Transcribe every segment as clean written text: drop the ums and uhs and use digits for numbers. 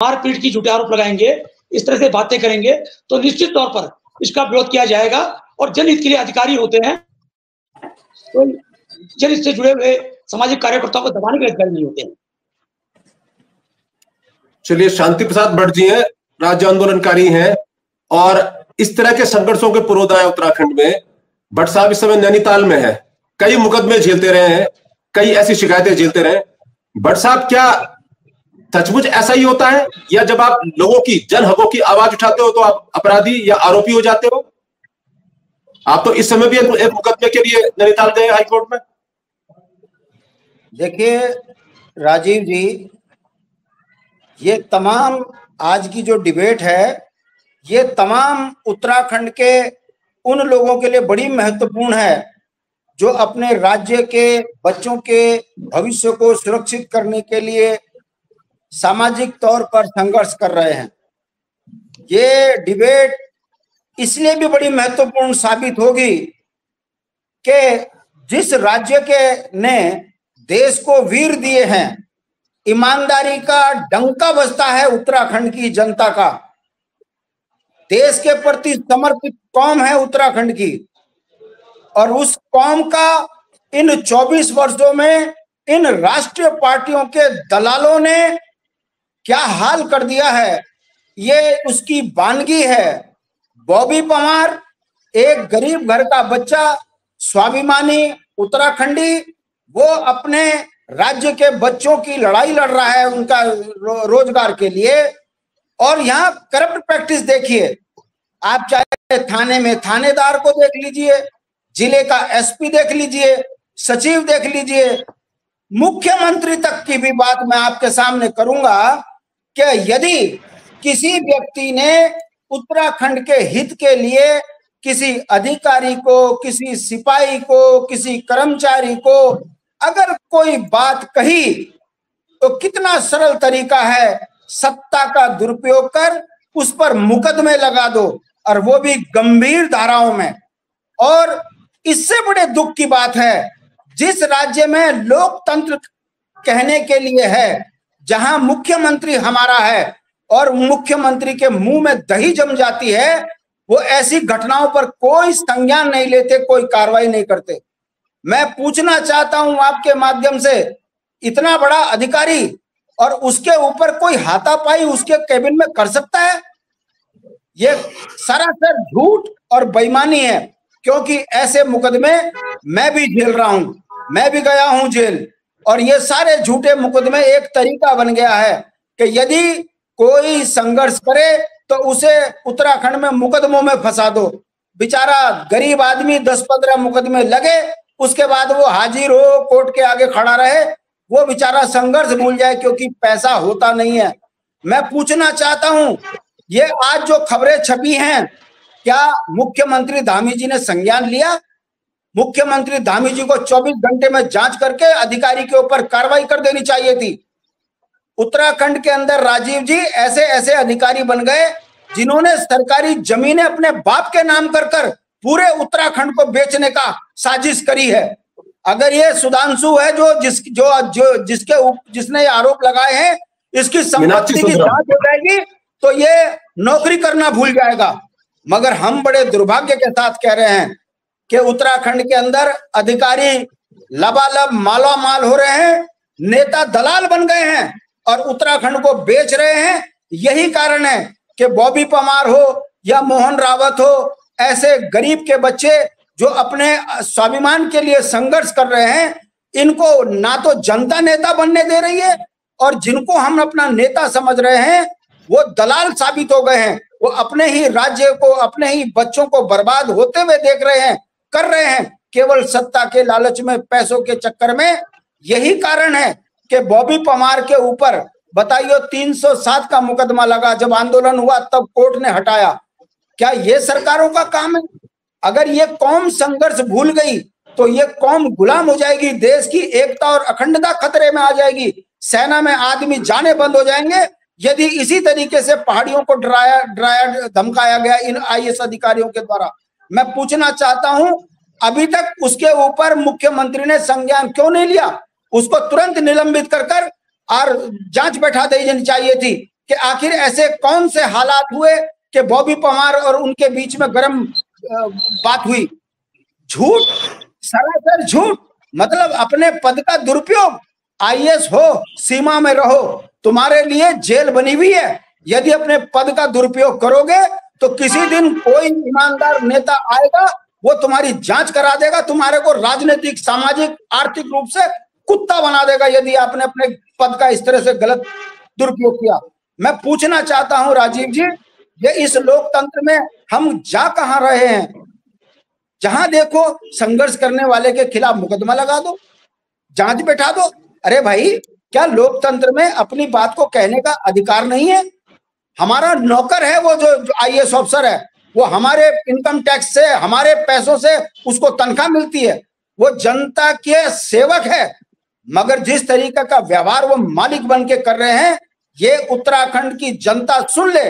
मारपीट की झूठे आरोप लगाएंगे, इस तरह से बातें करेंगे, तो निश्चित तौर पर इसका विरोध किया जाएगा। और जनहित के लिए अधिकारी होते हैं, तो जनहित से जुड़े हुए सामाजिक कार्यकर्ताओं को दबाने के अधिकारी नहीं होते हैं। चलिए, शांति प्रसाद भट्ट जी हैं, राज्य आंदोलनकारी हैं और इस तरह के संघर्षों के पुरोधा है उत्तराखंड में। भट्ट साहब इस समय नैनीताल में है, कई मुकदमे झेलते रहे हैं, कई ऐसी शिकायतें झेलते रहे। भट्ट साहब, क्या सचमुच ऐसा ही होता है, या जब आप लोगों की, जन हकों की आवाज उठाते हो तो आप अपराधी या आरोपी हो जाते हो? आप तो इस समय भी एक मुकदमे के लिए नैनीताल गए हाईकोर्ट में। देखिए राजीव जी, ये तमाम आज की जो डिबेट है, ये तमाम उत्तराखंड के उन लोगों के लिए बड़ी महत्वपूर्ण है जो अपने राज्य के बच्चों के भविष्य को सुरक्षित करने के लिए सामाजिक तौर पर संघर्ष कर रहे हैं। ये डिबेट इसलिए भी बड़ी महत्वपूर्ण साबित होगी कि जिस राज्य के ने देश को वीर दिए हैं, ईमानदारी का डंका बजता है उत्तराखंड की जनता का, देश के प्रति समर्पित कौम है उत्तराखंड की, और उस कौम का इन 24 वर्षों में इन राष्ट्रीय पार्टियों के दलालों ने क्या हाल कर दिया है, ये उसकी वानगी है। बॉबी पमार एक गरीब घर का बच्चा, स्वाभिमानी उत्तराखंडी, वो अपने राज्य के बच्चों की लड़ाई लड़ रहा है उनका रोजगार के लिए, और यहाँ करप्ट प्रैक्टिस देखिए। आप चाहे थाने में थानेदार को देख लीजिए, जिले का एसपी देख लीजिए, सचिव देख लीजिए, मुख्यमंत्री तक की भी बात मैं आपके सामने करूंगा कि यदि किसी व्यक्ति ने उत्तराखंड के हित के लिए किसी अधिकारी को, किसी सिपाही को, किसी कर्मचारी को अगर कोई बात कही, तो कितना सरल तरीका है, सत्ता का दुरुपयोग कर उस पर मुकदमे लगा दो, और वो भी गंभीर धाराओं में। और इससे बड़े दुख की बात है, जिस राज्य में लोकतंत्र कहने के लिए है, जहां मुख्यमंत्री हमारा है और मुख्यमंत्री के मुंह में दही जम जाती है, वो ऐसी घटनाओं पर कोई संज्ञान नहीं लेते, कोई कार्रवाई नहीं करते। मैं पूछना चाहता हूं आपके माध्यम से, इतना बड़ा अधिकारी और उसके ऊपर कोई हाथापाई उसके कैबिन में कर सकता है? ये सरासर झूठ और बेईमानी है, क्योंकि ऐसे मुकदमे मैं भी झेल रहा हूं, मैं भी गया हूं जेल, और ये सारे झूठे मुकदमे एक तरीका बन गया है कि यदि कोई संघर्ष करे तो उसे उत्तराखंड में मुकदमों में फंसा दो। बेचारा गरीब आदमी 10-15 मुकदमे लगे, उसके बाद वो हाजिर हो, कोर्ट के आगे खड़ा रहे, वो बेचारा संघर्ष भूल जाए क्योंकि पैसा होता नहीं है। मैं पूछना चाहता हूं, ये आज जो खबरें छपी हैं, क्या मुख्यमंत्री धामी जी ने संज्ञान लिया? मुख्यमंत्री धामी जी को 24 घंटे में जांच करके अधिकारी के ऊपर कार्रवाई कर देनी चाहिए थी। उत्तराखंड के अंदर राजीव जी ऐसे ऐसे अधिकारी बन गए जिन्होंने सरकारी जमीनें अपने बाप के नाम कर कर पूरे उत्तराखंड को बेचने का साजिश करी है। अगर ये सुधांशु है जिसने आरोप लगाए हैं, इसकी संपत्ति की जांच हो जाएगी तो ये नौकरी करना भूल जाएगा। मगर हम बड़े दुर्भाग्य के साथ कह रहे हैं कि उत्तराखंड के अंदर अधिकारी लबालब मालामाल हो रहे हैं, नेता दलाल बन गए हैं और उत्तराखंड को बेच रहे हैं। यही कारण है कि बॉबी पमार हो या मोहन रावत हो, ऐसे गरीब के बच्चे जो अपने स्वाभिमान के लिए संघर्ष कर रहे हैं, इनको ना तो जनता नेता बनने दे रही है, और जिनको हम अपना नेता समझ रहे हैं वो दलाल साबित हो गए हैं। वो अपने ही राज्य को, अपने ही बच्चों को बर्बाद होते हुए देख रहे हैं, कर रहे हैं, केवल सत्ता के लालच में, पैसों के चक्कर में। यही कारण है कि बॉबी पमार के ऊपर बताइए 307 का मुकदमा लगा, जब आंदोलन हुआ तब कोर्ट ने हटाया। क्या ये सरकारों का काम है? अगर ये कौम संघर्ष भूल गई तो ये कौम गुलाम हो जाएगी, देश की एकता और अखंडता खतरे में आ जाएगी, सेना में आदमी जाने बंद हो जाएंगे यदि इसी तरीके से पहाड़ियों को डराया धमकाया गया इन आईएएस अधिकारियों के द्वारा। मैं पूछना चाहता हूं, अभी तक उसके ऊपर मुख्यमंत्री ने संज्ञान क्यों नहीं लिया? उसको तुरंत निलंबित कर और जांच बैठा देनी चाहिए थी कि आखिर ऐसे कौन से हालात हुए कि बॉबी पवार और उनके बीच में गर्म बात हुई। झूठ, सरासर झूठ। मतलब अपने पद का दुरुपयोग। आईएएस हो, सीमा में रहो, तुम्हारे लिए जेल बनी हुई है। यदि अपने पद का दुरुपयोग करोगे तो किसी दिन कोई ईमानदार नेता आएगा, वो तुम्हारी जांच करा देगा, तुम्हारे को राजनीतिक, सामाजिक, आर्थिक रूप से कुत्ता बना देगा यदि आपने अपने पद का इस तरह से गलत दुरुपयोग किया। मैं पूछना चाहता हूं राजीव जी, ये इस लोकतंत्र में हम जा कहां रहे हैं? जहां देखो संघर्ष करने वाले के खिलाफ मुकदमा लगा दो, जांच बैठा दो। अरे भाई, क्या लोकतंत्र में अपनी बात को कहने का अधिकार नहीं है? हमारा नौकर है वो जो आईएएस अफसर है, वो हमारे इनकम टैक्स से, हमारे पैसों से उसको तनख्वाह मिलती है, वो जनता के सेवक है। मगर जिस तरीके का व्यवहार वो मालिक बन के कर रहे हैं, ये उत्तराखंड की जनता सुन ले।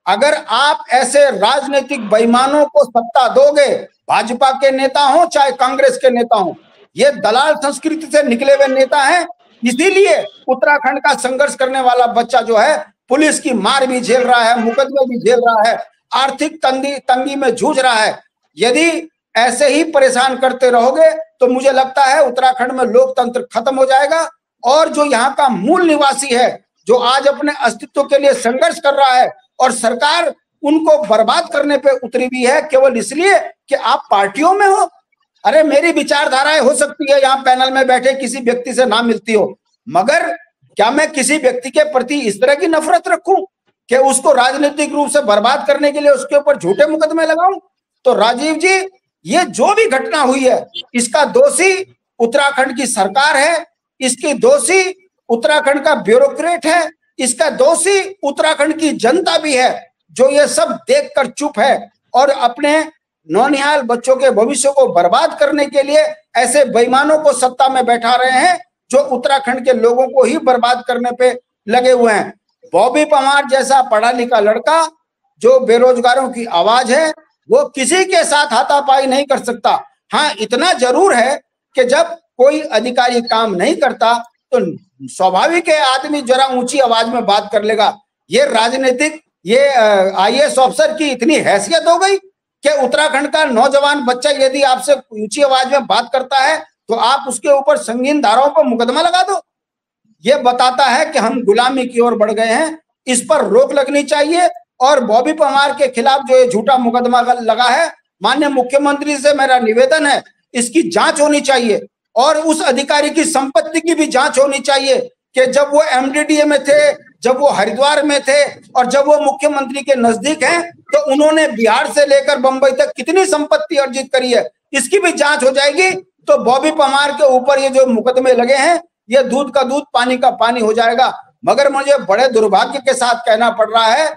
अगर आप ऐसे राजनीतिक बेईमानों को सत्ता दोगे, भाजपा के नेता हो चाहे कांग्रेस के नेता हो, ये दलाल संस्कृति से निकले हुए नेता हैं। इसीलिए उत्तराखंड का संघर्ष करने वाला बच्चा जो है, पुलिस की मार भी झेल रहा है, मुकदमे भी झेल रहा है, आर्थिक तंगी में जूझ रहा है। यदि ऐसे ही परेशान करते रहोगे तो मुझे लगता है उत्तराखंड में लोकतंत्र खत्म हो जाएगा। और जो यहाँ का मूल निवासी है, जो आज अपने अस्तित्व के लिए संघर्ष कर रहा है, और सरकार उनको बर्बाद करने पे उतरी हुई है केवल इसलिए कि आप पार्टियों में हो। अरे मेरी विचारधाराएं हो सकती है यहाँ पैनल में बैठे किसी व्यक्ति से ना मिलती हो, मगर क्या मैं किसी व्यक्ति के प्रति इस तरह की नफरत रखूं कि उसको राजनीतिक रूप से बर्बाद करने के लिए उसके ऊपर झूठे मुकदमे लगाऊं? तो राजीव जी, ये जो भी घटना हुई है, इसका दोषी उत्तराखंड की सरकार है, इसकी दोषी उत्तराखंड का ब्यूरोक्रेट है, इसका दोषी उत्तराखंड की जनता भी है, जो ये सब देखकर चुप है और अपने नौनिहाल बच्चों के भविष्य को बर्बाद करने के लिए ऐसे बेईमानों को सत्ता में बैठा रहे हैं, जो उत्तराखंड के लोगों को ही बर्बाद करने पे लगे हुए हैं। बॉबी पवार जैसा पढ़ा लिखा लड़का जो बेरोजगारों की आवाज है, वो किसी के साथ हाथापाई नहीं कर सकता। हाँ, इतना जरूर है कि जब कोई अधिकारी काम नहीं करता तो स्वाभाविक है आदमी जरा ऊंची आवाज में बात कर लेगा। ये राजनीतिक, ये आईएएस अफसर की इतनी हैसियत हो गई कि उत्तराखंड का नौजवान बच्चा यदि आपसे ऊंची आवाज में बात करता है तो आप उसके ऊपर संगीन धाराओं पर मुकदमा लगा दो। ये बताता है कि हम गुलामी की ओर बढ़ गए हैं। इस पर रोक लगनी चाहिए। और बॉबी पवार के खिलाफ जो ये झूठा मुकदमा लगा है, माननीय मुख्यमंत्री से मेरा निवेदन है, इसकी जांच होनी चाहिए और उस अधिकारी की संपत्ति की भी जांच होनी चाहिए कि जब वो एमडीडीए में थे, जब वो हरिद्वार में थे और जब वो मुख्यमंत्री के नजदीक हैं, तो उन्होंने बिहार से लेकर बंबई तक कितनी संपत्ति अर्जित करी है, इसकी भी जांच हो जाएगी। तो बॉबी पवार के ऊपर ये जो मुकदमे लगे हैं, ये दूध का दूध पानी का पानी हो जाएगा। मगर मुझे बड़े दुर्भाग्य के साथ कहना पड़ रहा है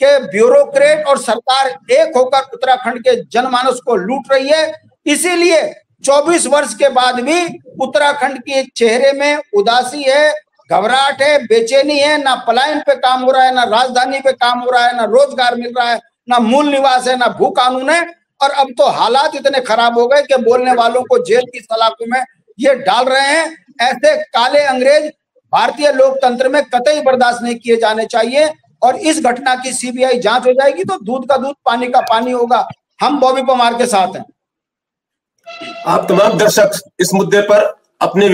कि ब्यूरोक्रेट और सरकार एक होकर उत्तराखंड के जनमानस को लूट रही है। इसीलिए 24 वर्ष के बाद भी उत्तराखंड के चेहरे में उदासी है, घबराहट है, बेचैनी है। ना पलायन पे काम हो रहा है, ना राजधानी पे काम हो रहा है, ना रोजगार मिल रहा है, ना मूल निवास है, ना भू कानून है। और अब तो हालात इतने खराब हो गए कि बोलने वालों को जेल की सलाखों में ये डाल रहे हैं। ऐसे काले अंग्रेज भारतीय लोकतंत्र में कतई बर्दाश्त नहीं किए जाने चाहिए। और इस घटना की सीबीआई जांच हो जाएगी तो दूध का दूध पानी का पानी होगा। हम बॉबी पवार के साथ हैं। आप तमाम दर्शक इस मुद्दे पर अपने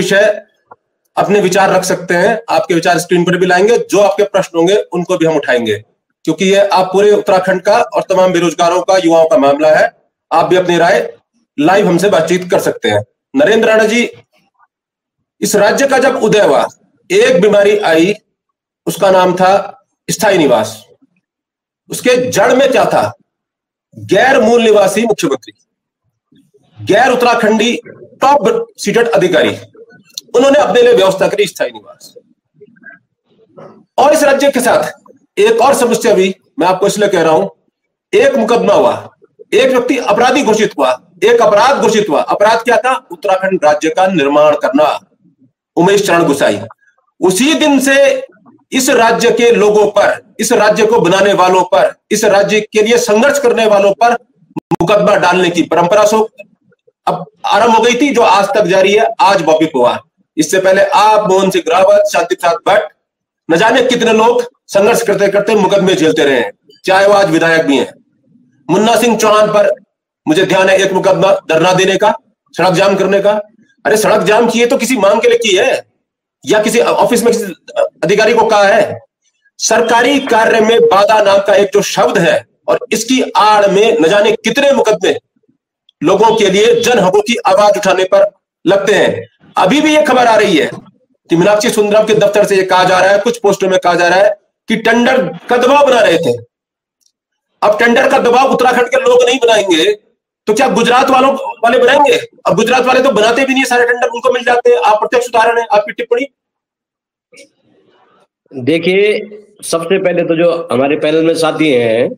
विचार रख सकते हैं। आपके विचार स्क्रीन पर भी लाएंगे, जो आपके प्रश्न होंगे उनको भी हम उठाएंगे, क्योंकि ये आप पूरे उत्तराखंड का और तमाम बेरोजगारों का, युवाओं का मामला है। आप भी अपनी राय लाइव हमसे बातचीत कर सकते हैं। नरेंद्र राणा जी, इस राज्य का जब उदय हुआ, एक बीमारी आई, उसका नाम था स्थायी निवास। उसके जड़ में क्या था? गैर मूल निवासी मुख्यमंत्री, गैर उत्तराखंडी टॉप सीटेड अधिकारी, उन्होंने अपने लिए व्यवस्था करी स्थायी निवास। और इस राज्य के साथ एक और समस्या भी मैं आपको इसलिए कह रहा हूं, एक मुकदमा हुआ, एक व्यक्ति अपराधी घोषित हुआ, एक अपराध घोषित हुआ। अपराध क्या था? उत्तराखंड राज्य का निर्माण करना, उमेश चरण गुसाई। उसी दिन से इस राज्य के लोगों पर, इस राज्य को बनाने वालों पर, इस राज्य के लिए संघर्ष करने वालों पर मुकदमा डालने की परंपरा अब आरंभ हो गई थी, जो आज तक जारी है। आज बॉबी पवार, इससे पहले आप, मोहन सिंह रावत, शांति प्रसाद भट्ट, न जाने कितने लोग संघर्ष करते करते मुकदमे झेलते रहे हैं, चाहे वो आज विधायक भी हैं। मुन्ना सिंह चौहान पर मुझे ध्यान है एक मुकदमा धरना देने का, सड़क जाम करने का। अरे सड़क जाम की है तो किसी मांग के लिए की है या किसी ऑफिस में किसी अधिकारी को कहा है? सरकारी कार्य में बाधा नाम का एक जो शब्द है और इसकी आड़ में न जाने कितने मुकदमे लोगों के लिए जन हकों की आवाज उठाने पर लगते हैं। अभी भी यह खबर आ रही है कि मीनाक्षी सुंदरम के दफ्तर से यह कहा जा रहा है, कुछ पोस्टों में कहा जा रहा है कि टेंडर का दबाव बना रहे थे। अब टेंडर का दबाव उत्तराखंड के लोग नहीं बनाएंगे तो क्या गुजरात वाले बनाएंगे? अब गुजरात वाले तो बनाते भी नहीं, सारे टेंडर उनको मिल जाते हैं। आप प्रत्यक्ष उदाहरण है, आपकी टिप्पणी। देखिए, सबसे पहले तो जो हमारे पैनल में साथी हैं,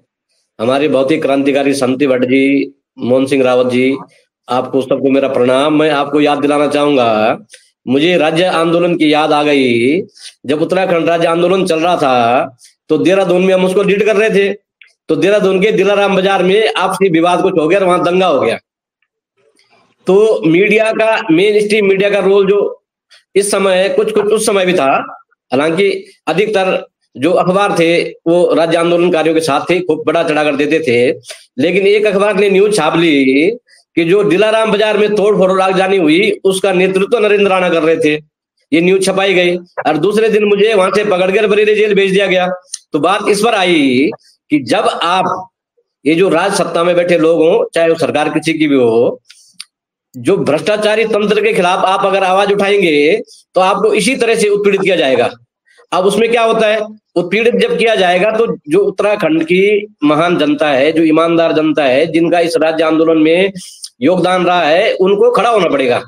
हमारे बहुत ही क्रांतिकारी शांति भट्ट जी, मोहन सिंह रावत जी, आपको सबको मेरा प्रणाम। मैं आपको याद दिलाना चाहूंगा, मुझे राज्य आंदोलन की याद आ गई। जब उत्तराखंड राज्य आंदोलन चल रहा था तो देहरादून में हम उसको लीड कर रहे थे, तो देहरादून के दिलाराम बाजार में आपसी विवाद कुछ हो गया, वहां दंगा हो गया। तो मीडिया का, मेन स्ट्रीम मीडिया का रोल जो इस समय कुछ उस समय भी था, हालांकि अधिकतर जो अखबार थे वो राज्य आंदोलनकारियों के साथ थे, खूब बड़ा चढ़ा कर देते थे। लेकिन एक अखबार ने न्यूज छाप ली कि जो दिलाराम बाजार में तोड़ फोड़ आगजनी हुई उसका नेतृत्व नरेंद्र राणा कर रहे थे। ये न्यूज छपाई गई और दूसरे दिन मुझे वहां से पकड़कर बरेली जेल भेज दिया गया। तो बात इस पर आई कि जब आप ये जो राज सत्ता में बैठे लोग हों, चाहे वो सरकार किसी की भी हो, जो भ्रष्टाचारी तंत्र के खिलाफ आप अगर आवाज उठाएंगे तो आपको इसी तरह से उत्पीड़ित किया जाएगा। अब उसमें क्या होता है, उत्पीड़ित जब किया जाएगा तो जो उत्तराखंड की महान जनता है, जो ईमानदार जनता है, जिनका इस राज्य आंदोलन में योगदान रहा है, उनको खड़ा होना पड़ेगा।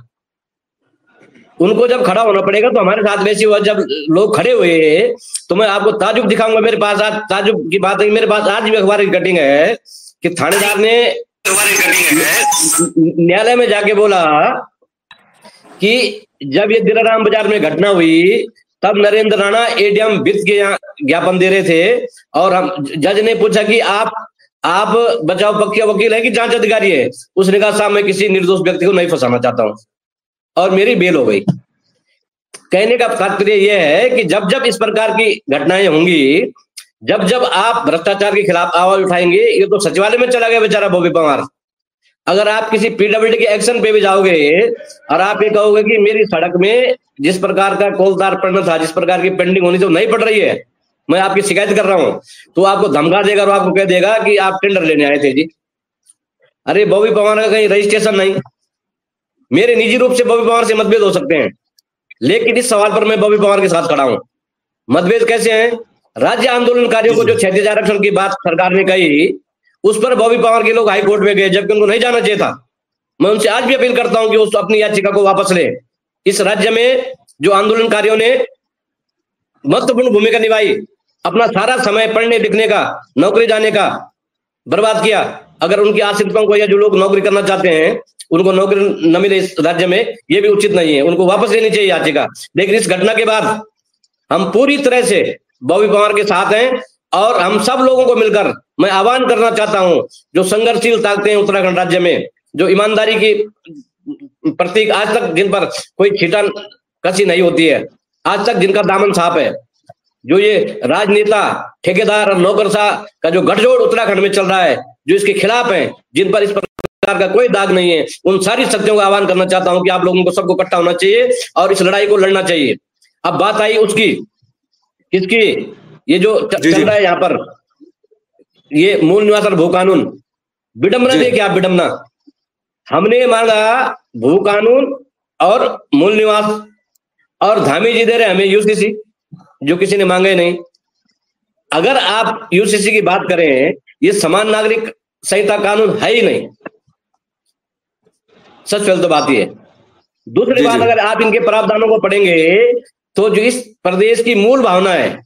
उनको जब खड़ा होना पड़ेगा तो हमारे साथ वैसे हुआ, जब लोग खड़े हुए तो मैं आपको ताजुब दिखाऊंगा। मेरे पास आज ताजुब की बात है, मेरे पास आज भी अखबार की कटिंग है कि थानेदार ने न्यायालय में जाके बोला कि जब ये दिलाराम बाजार में घटना हुई तब नरेंद्र राणा एडीएम वित्त के यहाँ ज्ञापन दे रहे थे और हम जज ने पूछा कि आप बचाव पक्ष के वकील है कि जांच अधिकारी है? उसने कहा साहब मैं किसी निर्दोष व्यक्ति को नहीं फंसाना चाहता हूं और मेरी बेल हो गई। कहने का तात्पर्य यह है कि जब जब इस प्रकार की घटनाएं होंगी, जब जब आप भ्रष्टाचार के खिलाफ आवाज उठाएंगे, ये तो सचिवालय में चला गया बेचारा बॉबी पवार। अगर आप किसी पीडब्ल्यूडी के एक्शन पे भी जाओगे और आप ये कहोगे कि मेरी सड़क में जिस प्रकार का कोलदार पड़ना था, जिस प्रकार की पेंडिंग होनी थी वो नहीं पड़ रही है, मैं आपकी शिकायत कर रहा हूं, तो आपको धमका देगा और आपको कह देगा कि आप टेंडर लेने आए थे जी। अरे बॉबी पवार का कहीं रजिस्ट्रेशन नहीं। मेरे निजी रूप से बॉबी पवार से मतभेद हो सकते हैं, लेकिन इस सवाल पर मैं बॉबी पवार के साथ खड़ा हूं। मतभेद कैसे हैं? राज्य आंदोलनकारियों को जो 36 आरक्षण की बात सरकार ने कही, उस पर बॉबी पवार के लोग हाई कोर्ट में गए, जबकि उनको नहीं जाना चाहिए था। मैं उनसे आज भी अपील करता हूं कि उस अपनी याचिका को वापस ले। इस राज्य में जो आंदोलनकारियों ने महत्वपूर्ण भूमिका निभाई, अपना सारा समय पढ़ने लिखने का, नौकरी जाने का बर्बाद किया, अगर उनके आश्रितों को या जो लोग नौकरी करना चाहते हैं उनको नौकरी न मिले इस राज्य में, ये भी उचित नहीं है, उनको वापस लेनी चाहिए याचिका। लेकिन इस घटना के बाद हम पूरी तरह से बॉबी पवार के साथ हैं और हम सब लोगों को मिलकर मैं आह्वान करना चाहता हूं, जो संघर्षशील ताकतें हैं उत्तराखंड राज्य में, जो ईमानदारी की प्रतीक, आज तक जिन पर कोई छीटा कसी नहीं होती है, आज तक जिनका दामन साफ है, जो ये राजनेता, ठेकेदार और नौकरशाह का जो गठजोड़ उत्तराखंड में चल रहा है, जो इसके खिलाफ है, जिन पर इस प्रकार का कोई दाग नहीं है, उन सारी शक्तियों का आह्वान करना चाहता हूं कि आप लोगों को सबको इकट्ठा होना चाहिए और इस लड़ाई को लड़ना चाहिए। अब बात आई उसकी, किसकी, ये जो चल रहा है यहाँ पर, ये मूल निवास और भू कानून, विडंबना देखिए आप, विडंबना। हमने मांगा भू कानून और मूल निवास और धामी जी दे रहे हमें यूसीसी, जो किसी ने मांगे नहीं। अगर आप यूसीसी की बात करें, ये समान नागरिक संहिता कानून है ही नहीं, सच पहले तो बात ये है। दूसरी बात, अगर आप इनके प्रावधानों को पढ़ेंगे तो जो इस प्रदेश की मूल भावना है,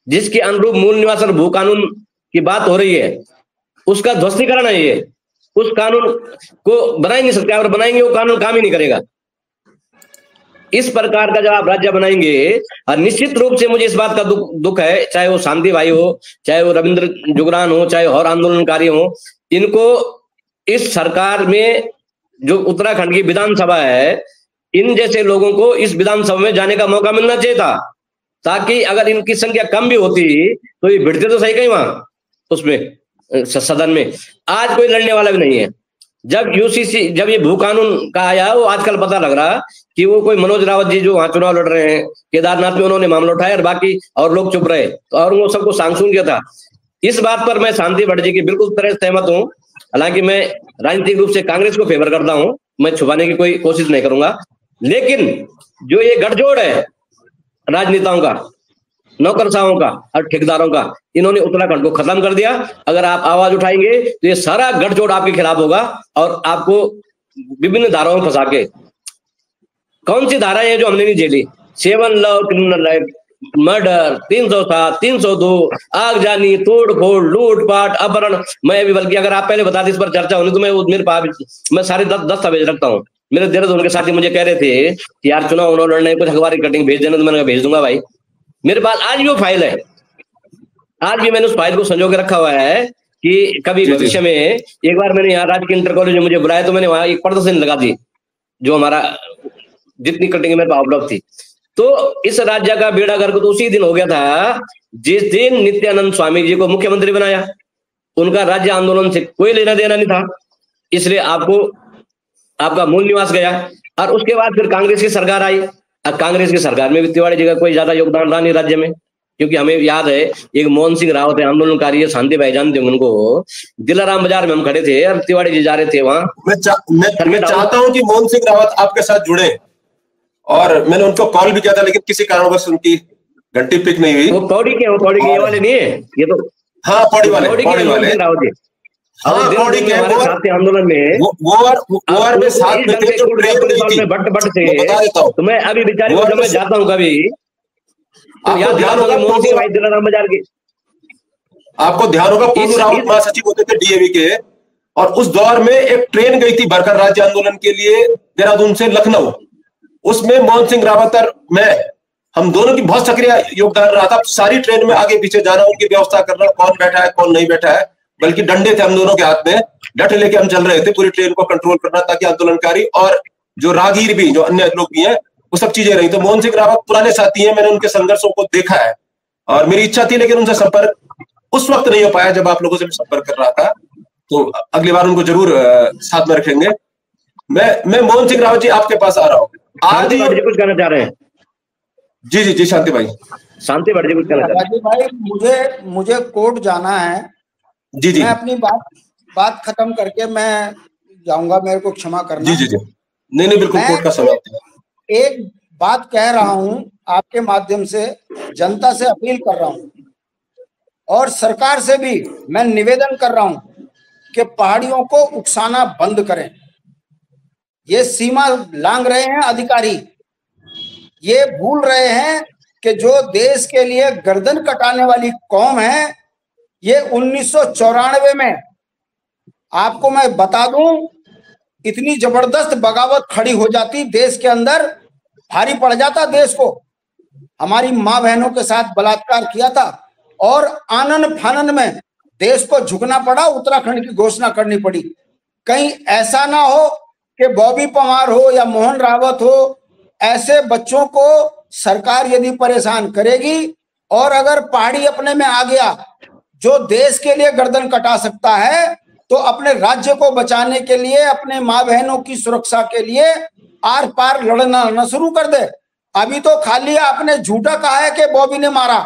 जिसके अनुरूप मूल निवास और भू कानून की बात हो रही है, उसका ध्वस्तीकरण है ये। उस कानून को बना ही नहीं सकते, अगर बनाएंगे वो कानून काम ही नहीं करेगा। इस प्रकार का जब आप राज्य बनाएंगे, और निश्चित रूप से मुझे इस बात का दुख है, चाहे वो शांति भाई हो, चाहे वो रविंद्र जुगरान हो, चाहे और आंदोलनकारी हो, इनको इस सरकार में जो उत्तराखंड की विधानसभा है, इन जैसे लोगों को इस विधानसभा में जाने का मौका मिलना चाहिए था। ताकि अगर इनकी संख्या कम भी होती तो ये भिड़ते तो सही कहीं वहां उसमें सदन में। आज कोई लड़ने वाला भी नहीं है। जब यूसीसी, जब ये भू कानून का आया, वो आजकल पता लग रहा कि वो कोई मनोज रावत जी जो वहां चुनाव लड़ रहे हैं केदारनाथ में, उन्होंने मामला उठाया और बाकी और लोग चुप रहे, और वो सबको सांसून किया था। इस बात पर मैं शांति भट्ट जी की बिल्कुल तरह सहमत हूं। हालांकि मैं राजनीतिक रूप से कांग्रेस को फेवर करता हूं, मैं छुपाने की कोई कोशिश नहीं करूंगा, लेकिन जो ये गठजोड़ है राजनेताओं का, नौकरशाहों का और ठेकेदारों का, इन्होंने उत्तराखंड को खत्म कर दिया। अगर आप आवाज उठाएंगे तो ये सारा गठजोड़ आपके खिलाफ होगा और आपको विभिन्न धाराओं में फंसा के, कौन सी धाराएं हैं जो हमने नहीं झेली? 7 लॉ, क्रिमिनल एक्ट, मर्डर, 307, 302, आगजनी, तोड़फोड़, लूटपाट, अपहरण। मैं अभी बल्कि अगर आप पहले बता दें इस पर चर्चा होनी तो मैं मेरे पास मैं सारे 10 दस्तावेज रखता हूँ। मेरे देहरादून के साथी मुझे कह रहे थे कि यार चुनाव उन्होंने लड़ने, कुछ अखबार की कटिंग भेज देना, तो मैंने कहा भेज दूंगा भाई। मेरे पास आज भी वो फाइल है, आज भी मैंने उस फाइल को संजो के रखा हुआ है कि कभी भविष्य में, एक बार मैंने यहाँ राजकीय इंटर कॉलेज में मुझे बुलाया तो मैंने वहां एक प्रदर्शन लगा दी जो हमारा जितनी कटिंग मेरे पास उपलब्ध थी। तो इस राज्य का बेड़ा गर्क तो उसी दिन हो गया था जिस दिन नित्यानंद स्वामी जी को मुख्यमंत्री बनाया। उनका राज्य आंदोलन से कोई लेना देना नहीं था, इसलिए आपको आपका मूल निवास गया। और उसके बाद फिर कांग्रेस की सरकार आई। अब कांग्रेस की सरकार में भी तिवाड़ी जी का कोई ज्यादा योगदान रहा नहीं राज्य में, क्योंकि हमें याद है एक मोहन सिंह रावत है आंदोलनकारी है, शांति भाई जानते होंगे उनको, दिलाराम बाजार में हम खड़े थे और तिवाड़ी जी जा रहे थे वहां। मैं चाहता हूं कि मोहन सिंह रावत आपके साथ जुड़े, और मैंने उनको कॉल भी किया था लेकिन किसी कारणवश उनकी घंटी पिक नहीं हुई। वो पौड़ी के ये वाले नहीं है ये तो? हाँ, पौड़ी वाले रावत जी, हाँ पौड़ी के आंदोलन में वो में साथ में थे जो ट्रेन गई थी, बट थे। बता देता हूँ, तो मैं अभी बेचारी जब मैं जाता हूँ कभी तो याद ध्यान होगा मोहन सिंह भाई दिलाराम बाजार के, आपको ध्यान होगा पूर्व रावत महासचिव होते थे डीएवी के, और उस दौर में एक ट्रेन गई थी बरकर राज्य आंदोलन के लिए देहरादून से लखनऊ। उसमें मोहन सिंह रावत और मैं, हम दोनों की बहुत सक्रिय योगदान रहा था। सारी ट्रेन में आगे पीछे जाना, उनकी व्यवस्था करना, कौन बैठा है कौन नहीं बैठा है, बल्कि डंडे थे हम दोनों के हाथ में, डट लेके हम चल रहे थे पूरी ट्रेन को कंट्रोल करना, ताकि आंदोलनकारी और जो राहगीर भी, जो अन्य लोग भी हैं, वो सब चीजें रही। तो मोहन सिंह रावत पुराने साथी हैं, मैंने उनके संघर्षों को देखा है और मेरी इच्छा थी, लेकिन उनसे संपर्क उस वक्त नहीं हो पाया जब आप लोगों से संपर्क कर रहा था। तो अगली बार उनको जरूर साथ में रखेंगे। मैं मोहन सिंह रावत जी आपके पास आ रहा हूँ। आज कुछ कहना चाह रहे हैं? जी जी जी, शांति भाई, शांति भट्ट जी कुछ कहना चाह रहे हैं? भाई मुझे कोर्ट जाना है। जी जी, मैं अपनी बात खत्म करके मैं जाऊंगा, मेरे को क्षमा करना। जी जी जी, नहीं बिल्कुल, कोर्ट का समय। एक बात कह रहा हूं आपके माध्यम से, जनता से अपील कर रहा हूं और सरकार से भी मैं निवेदन कर रहा हूं कि पहाड़ियों को उकसाना बंद करें। ये सीमा लांघ रहे हैं अधिकारी, ये भूल रहे हैं कि जो देश के लिए गर्दन कटाने वाली कौम है, ये 1994 में, आपको मैं बता दूं, इतनी जबरदस्त बगावत खड़ी हो जाती देश के अंदर, भारी पड़ जाता देश को। हमारी माँ बहनों के साथ बलात्कार किया था और आनन फानन में देश को झुकना पड़ा, उत्तराखंड की घोषणा करनी पड़ी। कहीं ऐसा ना हो कि बॉबी पवार हो या मोहन रावत हो, ऐसे बच्चों को सरकार यदि परेशान करेगी, और अगर पहाड़ी अपने में आ गया जो देश के लिए गर्दन कटा सकता है, तो अपने राज्य को बचाने के लिए, अपने माँ बहनों की सुरक्षा के लिए आर पार लड़ना न शुरू कर दे। अभी तो खाली आपने झूठा कहा है कि बॉबी ने मारा।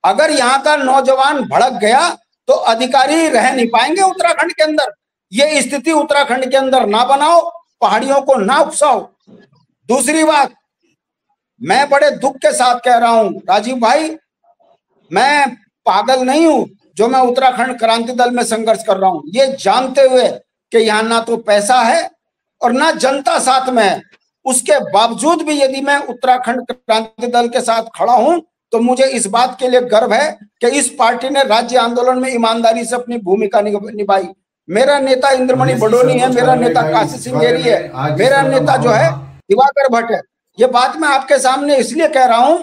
अगर यहाँ का नौजवान भड़क गया तो अधिकारी रह नहीं पाएंगे उत्तराखंड के अंदर। ये स्थिति उत्तराखंड के अंदर ना बनाओ, पहाड़ियों को ना उकसाओ। दूसरी बात, मैं बड़े दुख के साथ कह रहा हूं राजीव भाई, मैं पागल नहीं हूं जो मैं उत्तराखंड क्रांति दल में संघर्ष कर रहा हूं, ये जानते हुए कि यहाँ ना तो पैसा है और ना जनता साथ में है। उसके बावजूद भी यदि मैं उत्तराखंड क्रांति दल के साथ खड़ा हूं तो मुझे इस बात के लिए गर्व है कि इस पार्टी ने राज्य आंदोलन में ईमानदारी से अपनी भूमिका निभाई। मेरा नेता इंद्रमणि बडोनी है, मेरा नेता काशी सिंह गिरी है, मेरा नेता जो है दिवाकर भट्ट है। ये बात मैं आपके सामने इसलिए कह रहा हूं,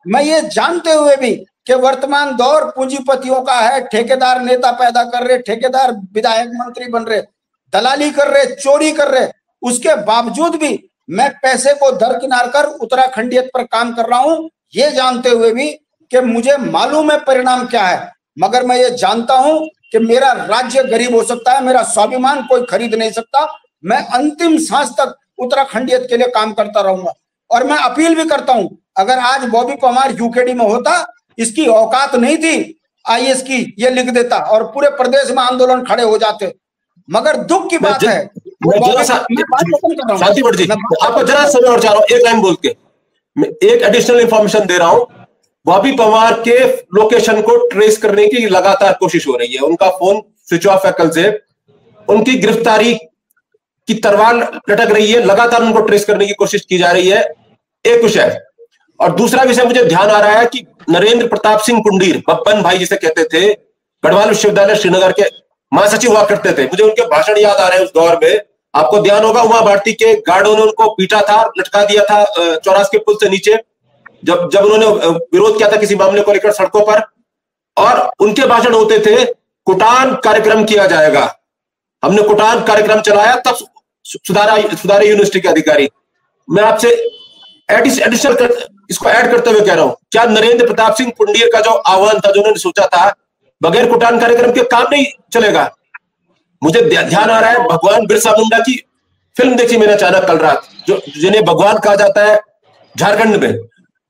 मैं ये जानते हुए भी कि वर्तमान दौर पूंजीपतियों का है, ठेकेदार नेता पैदा कर रहे, ठेकेदार विधायक मंत्री बन रहे, दलाली कर रहे, चोरी कर रहे, उसके बावजूद भी मैं पैसे को दरकिनार कर उत्तराखंडियत पर काम कर रहा हूं। ये जानते हुए भी कि मुझे मालूम है परिणाम क्या है, मगर मैं ये जानता हूं कि मेरा राज्य गरीब हो सकता है, मेरा स्वाभिमान कोई खरीद नहीं सकता। मैं अंतिम सांस तक उत्तराखंडियत के लिए काम करता रहूंगा। और मैं अपील भी करता हूं, अगर आज बॉबी परमार यूकेडी में होता, इसकी औकात नहीं थी आईएएस की, ये लिख देता और पूरे प्रदेश में आंदोलन खड़े हो जाते। मगर दुख की बात है, शांति जी, आपको जरा समय और चाह रहा हूं, एक लाइन बोल के मैं एक एडिशनल इंफॉर्मेशन दे रहा हूं। बॉबी परमार के लोकेशन को ट्रेस करने की लगातार कोशिश हो रही है। उनका फोन स्विच ऑफ है कल से, उनकी गिरफ्तारी की तलवार लटक रही है, लगातार उनको ट्रेस करने की कोशिश की जा रही है। एक विषय, और दूसरा विषय मुझे ध्यान आ रहा है कि नरेंद्र प्रताप सिंह कुंडीर, बब्बन भाई जिसे कहते थे, गढ़वाल विश्वविद्यालय श्रीनगर के महासचिव हुआ करते थे, मुझे उनके भाषण याद आ रहे हैं उस दौर में। आपको ध्यान होगा उमा भारती के गार्डों ने उनको पीटा था, लटका दिया था चौरास के पुल से नीचे, जब उन्होंने विरोध किया था किसी मामले को लेकर सड़कों पर। और उनके भाषण होते थे, कुटान कार्यक्रम किया जाएगा, हमने कुटान कार्यक्रम चलाया, तब सुधारा यूनिवर्सिटी के अधिकारी। मैं आपसे एडिशनल इसको ऐड करते हुए कह रहा हूं, क्या नरेंद्र प्रताप सिंह कुंडीर का जो आह्वान था, जो उन्होंने सोचा था, बगैर कुटान कार्यक्रम के काम नहीं चलेगा? मुझे ध्यान आ रहा है, भगवान बिरसा मुंडा की फिल्म देखी मैंने अचानक कल रात, जो जिन्हें भगवान कहा जाता है झारखंड में,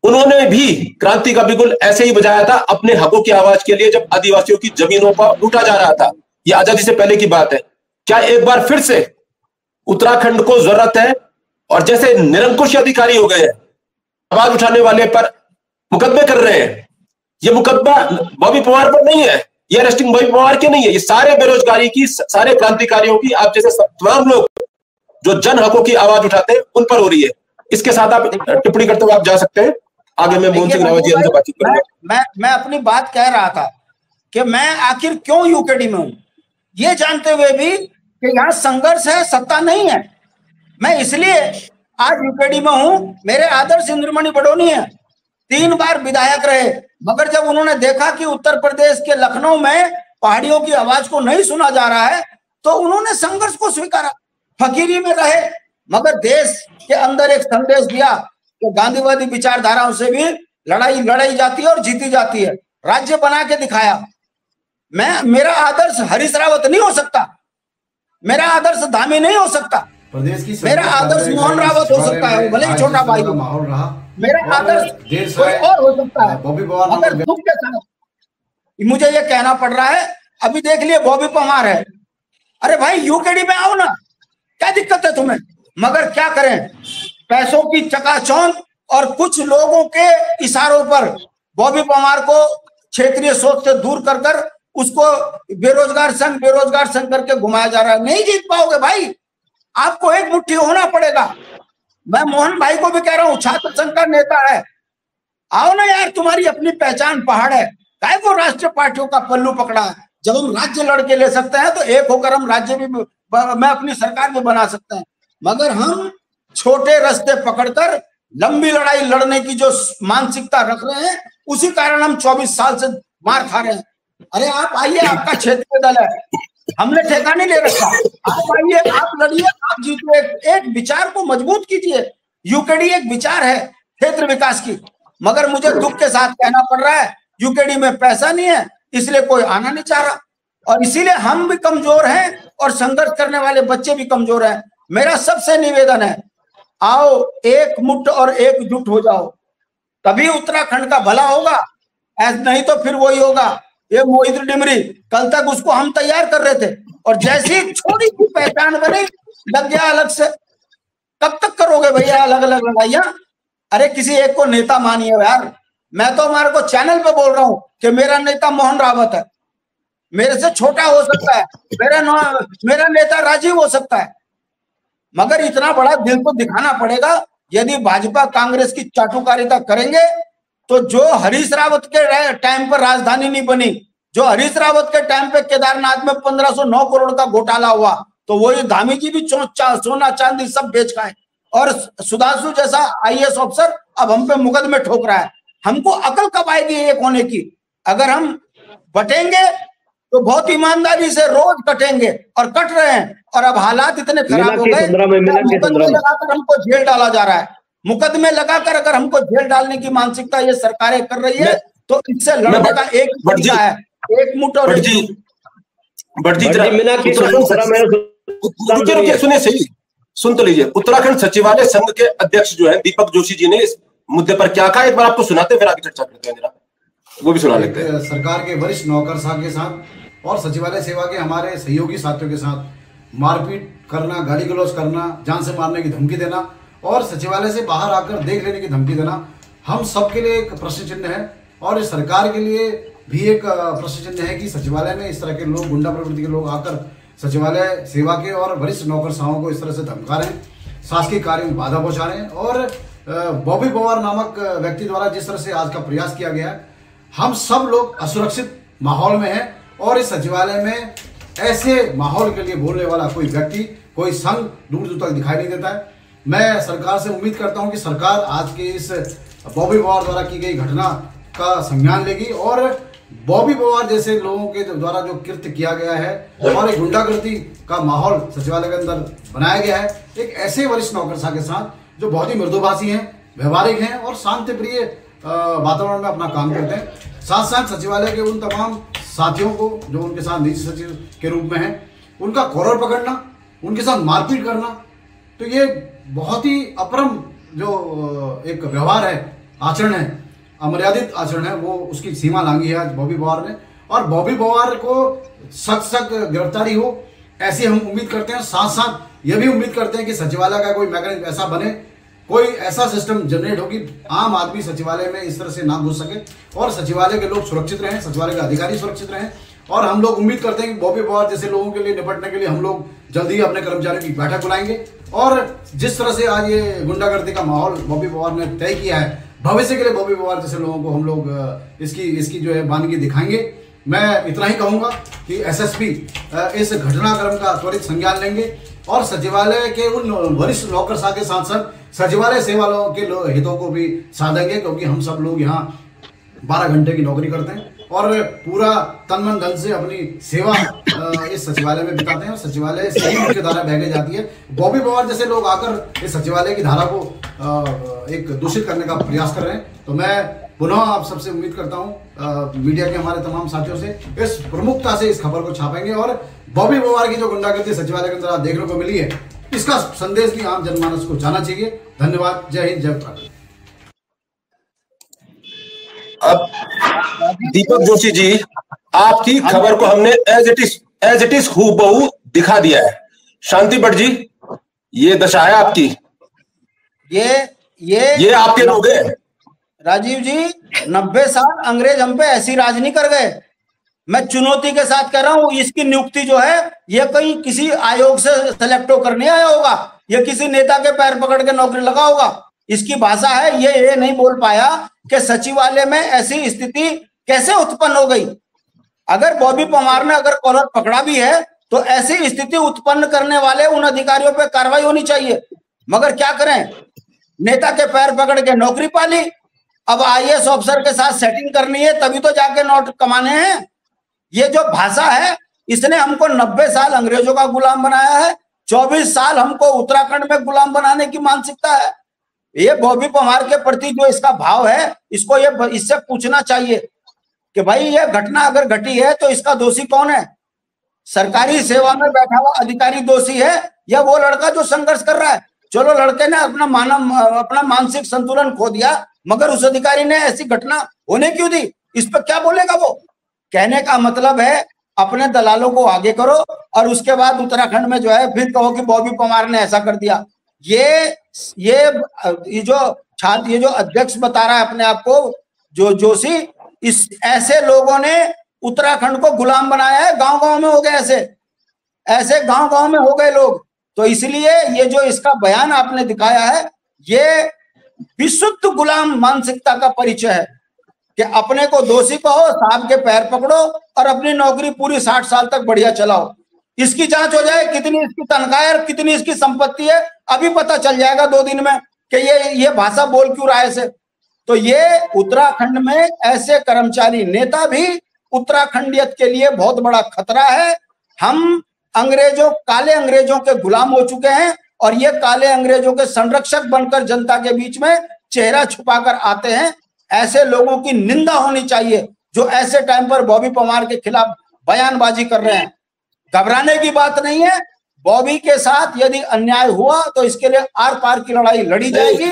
उन्होंने भी क्रांति का बिगुल ऐसे ही बजाया था अपने हकों की आवाज के लिए, जब आदिवासियों की जमीनों पर लूटा जा रहा था। यह आजादी से पहले की बात है। क्या एक बार फिर से उत्तराखंड को जरूरत है? और जैसे निरंकुश अधिकारी हो गए, आवाज उठाने वाले पर मुकदमे कर रहे हैं, ये मुकदमा बॉबी परमार पर नहीं है, ये अरेस्टिंग बॉबी परमार के नहीं है, ये सारे बेरोजगारी की, सारे क्रांतिकारियों की, आप जैसे तमाम लोग जो जन हकों की आवाज उठाते हैं उन पर हो रही है। इसके साथ आप टिप्पणी करते हुए आप जा सकते हैं आगे। मैं मोहन सिंह रावत जी से बातचीत करूंगा। मैं अपनी बात कह रहा था कि मैं आखिर क्यों यूकेडी में हूं, ये जानते हुए भी कि यहाँ संघर्ष है, सत्ता नहीं है। मैं इसलिए आज यूकेडी में हूं। मेरे आदर्श इंद्रमणि बडोनी है, 3 बार विधायक रहे, मगर जब उन्होंने देखा कि उत्तर प्रदेश के लखनऊ में पहाड़ियों की आवाज को नहीं सुना जा रहा है, तो उन्होंने संघर्ष को स्वीकारा, फकीरी में रहे, मगर देश के अंदर एक संदेश दिया कि गांधीवादी विचारधाराओं से भी लड़ाई जाती है और जीती जाती है। राज्य बना के दिखाया। मेरा आदर्श हरीश रावत नहीं हो सकता, मेरा आदर्श धामी नहीं हो सकता, मेरा आदर्श मोहन रावत हो सकता है, भले ही छोटा भाई हो। मेरा आदर्श कोई और हो सकता है, मगर दुख के साथ मुझे ये कहना पड़ रहा है। अभी देख लिए बॉबी परमार है, अरे भाई यूकेडी में आओ ना, क्या दिक्कत है तुम्हें? मगर क्या करें, पैसों की चकाचौंध और कुछ लोगों के इशारों पर बॉबी परमार को क्षेत्रीय सोच से दूर कर कर उसको बेरोजगार संघ करके घुमाया जा रहा है। नहीं जीत पाओगे भाई, आपको एक मुट्ठी होना पड़ेगा। मैं मोहन भाई को भी कह रहा हूं, छात्र संघ का नेता है, आओ ना यार, तुम्हारी अपनी पहचान पहाड़ है, काय को राष्ट्रीय पार्टियों का पल्लू पकड़ा है? जब हम राज्य लड़के ले सकते हैं तो एक होकर हम राज्य भी, मैं अपनी सरकार भी बना सकते हैं। मगर हम छोटे रास्ते पकड़कर लंबी लड़ाई लड़ने की जो मानसिकता रख रहे हैं, उसी कारण हम 24 साल से मार खा रहे हैं। अरे आप आइए, आपका क्षेत्रीय दल है, हमने ठेका नहीं ले रखा, आप आइए, आप लड़िए, आप जीतिए, एक विचार को मजबूत कीजिए। यूकेडी एक विचार है क्षेत्र विकास की, मगर मुझे दुख के साथ कहना पड़ रहा है यूकेडी में पैसा नहीं है, इसलिए कोई आना नहीं चाह रहा, और इसीलिए हम भी कमजोर हैं और संघर्ष करने वाले बच्चे भी कमजोर हैं। मेरा सबसे निवेदन है, आओ एक मुट्ठ और एकजुट हो जाओ, तभी उत्तराखंड का भला होगा, नहीं तो फिर वही होगा। ये मोहित डिमरी, कल तक उसको हम तैयार कर रहे थे, और जैसी छोटी सी पहचान बनी लग गया अलग से। कब तक करोगे भैया अलग अलग लड़ाइयां? अरे किसी एक को नेता मानिए यार। मैं तो हमारे को चैनल पे बोल रहा हूं कि मेरा नेता मोहन रावत है, मेरे से छोटा हो सकता है, मेरा नेता राजीव हो सकता है, मगर इतना बड़ा दिल तो दिखाना पड़ेगा। यदि भाजपा कांग्रेस की चाटुकारिता करेंगे तो जो हरीश रावत के टाइम पर राजधानी नहीं बनी, जो हरीश रावत के टाइम पे केदारनाथ में 1509 करोड़ का घोटाला हुआ, तो वही धामी जी भी सोना चांदी सब बेच खाए, और सुधांशु जैसा आईएएस अफसर अब हम पे मुकदमे ठोक रहा है। हमको अकल कब आएगी एक होने की? अगर हम बटेंगे तो बहुत ईमानदारी से रोज कटेंगे, और कट रहे हैं, और अब हालात इतने खराब हो गए, लगाकर हमको जेल डाला जा रहा है। मुकदमे लगाकर अगर हमको जेल डालने की मानसिकता ये सरकारें कर रही है तो इससे लड़ने का एक तरीका है, एक मुठ और सुनिए सही, सुन तो लीजिए। उत्तराखंड सचिवालय संघ के अध्यक्ष जो है दीपक जोशी जी ने इस मुद्दे पर क्या कहा, एक बार आपको सुनाते हैं, फिर आगे चर्चा करते हैं, जरा वो भी सुना लेते हैं। सरकार के वरिष्ठ नौकरशाह के साथ और सचिवालय सेवा के हमारे सहयोगी साथियों के साथ मारपीट करना, गाली गलौज करना, जान से मारने की धमकी देना और सचिवालय से बाहर आकर देख लेने की धमकी देना हम सबके लिए एक प्रश्न चिन्ह है और इस सरकार के लिए भी एक प्रश्न चिन्ह है कि सचिवालय में इस तरह के लोग, गुंडा प्रवृत्ति के लोग आकर सचिवालय सेवा के और वरिष्ठ नौकरशाहों को इस तरह से धमका रहे हैं, शासकीय कार्य में बाधा पहुंचा रहे हैं। और बॉबी पवार नामक व्यक्ति द्वारा जिस तरह से आज का प्रयास किया गया है, हम सब लोग असुरक्षित माहौल में हैं और इस सचिवालय में ऐसे माहौल के लिए बोलने वाला कोई व्यक्ति, कोई संघ दूर दूर तक दिखाई नहीं देता है। मैं सरकार से उम्मीद करता हूं कि सरकार आज के इस बॉबी पवार द्वारा की गई घटना का संज्ञान लेगी और बॉबी पवार जैसे लोगों के द्वारा जो कृत्य किया गया है और एक गुंडागर्दी का माहौल सचिवालय के अंदर बनाया गया है, एक ऐसे वरिष्ठ नौकरशाह के साथ जो बहुत ही मृदुभाषी हैं, व्यवहारिक हैं और शांति प्रिय वातावरण में अपना काम करते हैं। साथ साथ सचिवालय के उन तमाम साथियों को जो उनके साथ निजी सचिव के रूप में हैं, उनका कॉलर पकड़ना, उनके साथ मारपीट करना, तो ये बहुत ही अपरम जो एक व्यवहार है, आचरण है, अमर्यादित आचरण है, वो उसकी सीमा लांघी है आज बॉबी पवार ने। और बॉबी पवार को सख्त गिरफ्तारी हो ऐसी हम उम्मीद करते हैं। साथ साथ ये भी उम्मीद करते हैं कि सचिवालय का कोई मैकेनिज्म ऐसा बने, कोई ऐसा सिस्टम जनरेट हो कि आम आदमी सचिवालय में इस तरह से ना घुस सके और सचिवालय के लोग सुरक्षित रहें, सचिवालय के अधिकारी सुरक्षित रहें। और हम लोग उम्मीद करते हैं कि बॉबी पवार जैसे लोगों के लिए निपटने के लिए हम लोग जल्दी ही अपने कर्मचारियों की बैठक बुलाएंगे और जिस तरह से आज ये गुंडागर्दी का माहौल बॉबी पवार ने तय किया है, भविष्य के लिए बॉबी पवार जैसे लोगों को हम लोग इसकी जो है बानगी दिखाएंगे। मैं इतना ही कहूंगा कि एसएसपी इस घटनाक्रम का त्वरित संज्ञान लेंगे और सचिवालय के उन वरिष्ठ नौकरशाह के साथ साथ सचिवालय सेवा के हितों को भी साधेंगे, क्योंकि हम सब लोग यहाँ 12 घंटे की नौकरी करते हैं और पूरा तन मन धन से अपनी सेवा इस सचिवालय में बिताते हैं और सचिवालय से ही मुख्य धारा बहके जाती है। बॉबी पवार जैसे लोग आकर इस सचिवालय की धारा को एक दूषित करने का प्रयास कर रहे हैं। तो मैं पुनः आप सबसे उम्मीद करता हूं, मीडिया के हमारे तमाम साथियों से, इस प्रमुखता से इस खबर को छापेंगे और बॉबी पवार की जो गुंडागर्दी सचिवालय के अंदर आज देखने को मिली है, इसका संदेश भी आम जनमानस को जाना चाहिए। धन्यवाद। जय हिंद, जय उत्तराखंड। अब दीपक जोशी जी, आपकी खबर को हमने एज इट इज हूबहू दिखा दिया है। शांति भट्ट जी, ये दशा है आपकी, ये आपके लोग हैं। राजीव जी, 90 साल अंग्रेज हम पे ऐसी राज नहीं कर गए। मैं चुनौती के साथ कह रहा हूं, इसकी नियुक्ति जो है ये कहीं किसी आयोग से सेलेक्ट होकर नहीं आया होगा, ये किसी नेता के पैर पकड़ के नौकरी लगा होगा। इसकी भाषा है, ये नहीं बोल पाया कि सचिवालय में ऐसी स्थिति कैसे उत्पन्न हो गई। अगर बॉबी पवार ने अगर कॉलर पकड़ा भी है तो ऐसी स्थिति उत्पन्न करने वाले उन अधिकारियों पे कार्रवाई होनी चाहिए, मगर क्या करें, नेता के पैर पकड़ के नौकरी पाली। अब आईएएस ऑफिसर के साथ सेटिंग करनी है तभी तो जाके नोट कमाने हैं। ये जो भाषा है, इसने हमको 90 साल अंग्रेजों का गुलाम बनाया है, 24 साल हमको उत्तराखंड में गुलाम बनाने की मानसिकता है। ये बॉबी पवार के प्रति जो इसका भाव है, इसको ये इससे पूछना चाहिए कि भाई ये घटना अगर घटी है तो इसका दोषी कौन है? सरकारी सेवा में बैठा हुआ अधिकारी दोषी है या वो लड़का जो संघर्ष कर रहा है? चलो, लड़के ने अपना मानसिक संतुलन खो दिया, मगर उस अधिकारी ने ऐसी घटना होने क्यों दी? इस पर क्या बोलेगा वो? कहने का मतलब है अपने दलालों को आगे करो और उसके बाद उत्तराखंड में जो है फिर कहो कि बॉबी पवार ने ऐसा कर दिया। ये जो अध्यक्ष बता रहा है अपने आप को, जो जोशी, इस ऐसे लोगों ने उत्तराखंड को गुलाम बनाया है। गांव-गांव में हो गए ऐसे गांव-गांव में हो गए लोग। तो इसलिए ये जो इसका बयान आपने दिखाया है, ये विशुद्ध गुलाम मानसिकता का परिचय है कि अपने को दोषी कहो, साहब के पैर पकड़ो और अपनी नौकरी पूरी 60 साल तक बढ़िया चलाओ। इसकी जांच हो जाए, कितनी इसकी तनख्वाह है, कितनी इसकी संपत्ति है, अभी पता चल जाएगा 2 दिन में कि ये भाषा बोल क्यों रहा है ऐसे। तो ये उत्तराखंड में ऐसे कर्मचारी नेता भी उत्तराखंडियत के लिए बहुत बड़ा खतरा है। हम काले अंग्रेजों के गुलाम हो चुके हैं और ये काले अंग्रेजों के संरक्षक बनकर जनता के बीच में चेहरा छुपाकर आते हैं। ऐसे लोगों की निंदा होनी चाहिए जो ऐसे टाइम पर बॉबी परमार के खिलाफ बयानबाजी कर रहे हैं। घबराने की बात नहीं है। बॉबी के साथ यदि अन्याय हुआ तो इसके लिए आर पार की लड़ाई लड़ी जाएगी।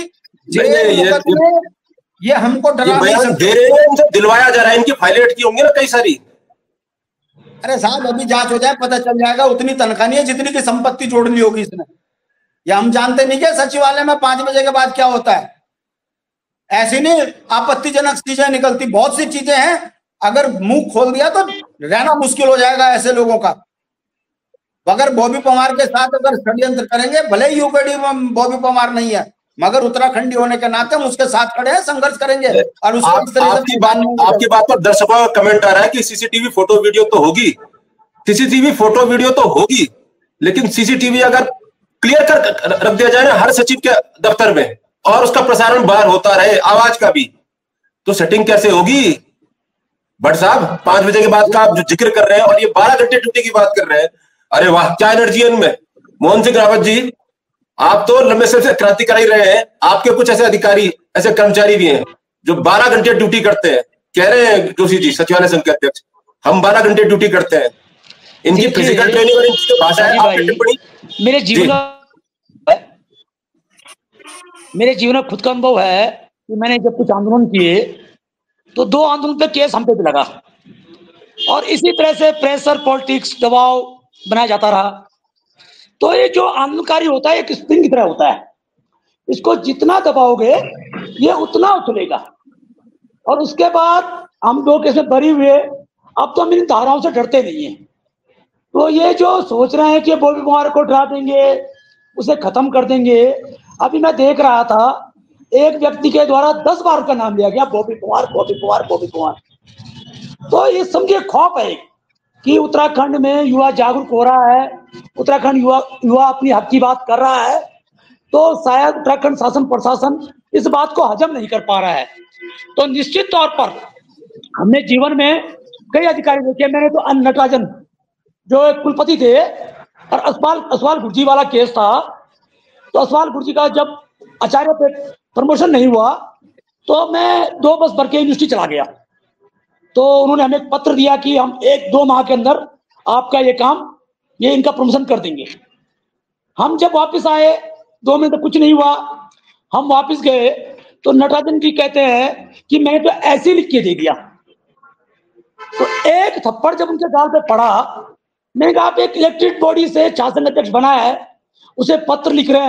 ये हमको डरा नहीं सकते। दे रहे हैं, इनसे दिलवाया जा रहा है, इनकी फाइलें अटकी होंगी ना कई सारी। अरे साहब अभी जांच हो जाए पता चल जाएगा। उतनी तनख्वाह नहीं है जितनी की संपत्ति जोड़ ली होगी इसने। या हम जानते नहीं क्या सचिवालय में 5 बजे के बाद क्या होता है? ऐसी नहीं आपत्तिजनक चीजें निकलती, बहुत सी चीजें हैं। अगर मुंह खोल दिया तो रहना मुश्किल हो जाएगा ऐसे लोगों का। अगर बॉबी परमार के साथ अगर षड्यंत्र करेंगे, भले ही यूपीडी में बॉबी परमार नहीं है, मगर उत्तराखंडी होने के नाते हम उसके साथ खड़े हैं, संघर्ष करेंगे। और आपकी बात पर दर्शकों का कमेंट आ रहा है कि सीसीटीवी फोटो वीडियो तो होगी, सीसीटीवी फोटो वीडियो तो होगी, लेकिन सीसीटीवी अगर क्लियर कर रख दिया जाए ना हर सचिव के दफ्तर में और उसका प्रसारण बाहर होता रहे आवाज का भी, तो सेटिंग कैसे होगी? भट्ट साहब 5 बजे के बाद का आप जो जिक्र कर रहे हैं और ये 12 घंटे ड्यूटी की बात कर रहे हैं, अरे वाह क्या एनर्जी है इनमें। मोहन सिंह रावत जी, आप तो लंबे समय से क्रांति करा ही रहे हैं। आपके कुछ ऐसे अधिकारी, ऐसे कर्मचारी भी हैं जो 12 घंटे ड्यूटी करते हैं। कह रहे हैं जोशी जी, सचिवालय संघ के अध्यक्ष, हम 12 घंटे ड्यूटी करते हैं। इनकी फिजिकल ट्रेनिंग और इनकी भाषा है, आपकी टिप्पणी। मेरे जीवन में खुद का अनुभव है कि मैंने जब कुछ आंदोलन किए तो 2 आंदोलन पे केस हम पे भी लगा और इसी तरह से प्रेशर, पॉलिटिक्स, दबाव बनाया जाता रहा। तो ये जो आंदोलनकारी होता है एक स्प्रिंग की तरह होता है, इसको जितना दबाओगे ये उतना उछलेगा। और उसके बाद हम लोग इसमें बरी हुए, अब तो हम इन धाराओं से डरते नहीं है। तो ये जो सोच रहे हैं कि बॉबी परमार को डरा देंगे, उसे खत्म कर देंगे। अभी मैं देख रहा था एक व्यक्ति के द्वारा 10 बार का नाम लिया गया, बॉबी परमार, बॉबी परमार, बॉबी परमार। तो ये समझिए खौफ है कि उत्तराखंड में युवा जागरूक हो रहा है, उत्तराखंड युवा अपनी हक की बात कर रहा है। तो शायद उत्तराखंड शासन प्रशासन इस बात को हजम नहीं कर पा रहा है। तो निश्चित तौर पर हमने जीवन में कई अधिकारी देखे। मैंने तो नटराजन जो एक कुलपति थे और असवाल गुर्जी वाला केस था, तो असवाल गुर्जी का जब आचार्य पे प्रमोशन नहीं हुआ तो मैं 2 बस भर के यूनिवर्सिटी चला गया। तो उन्होंने हमें एक पत्र दिया कि हम 1-2 माह के अंदर आपका ये काम, ये इनका प्रमोशन कर देंगे। हम जब वापस आए 2 महीने तक कुछ नहीं हुआ। हम वापस गए तो नटराजन जी कहते हैं कि मैंने तो ऐसे लिख के दे दिया। तो एक थप्पड़ जब उनके गाल पे पड़ा, मैंने कहा आप एक इलेक्टेड बॉडी से शासन अध्यक्ष बना है, उसे पत्र लिख रहे हैं।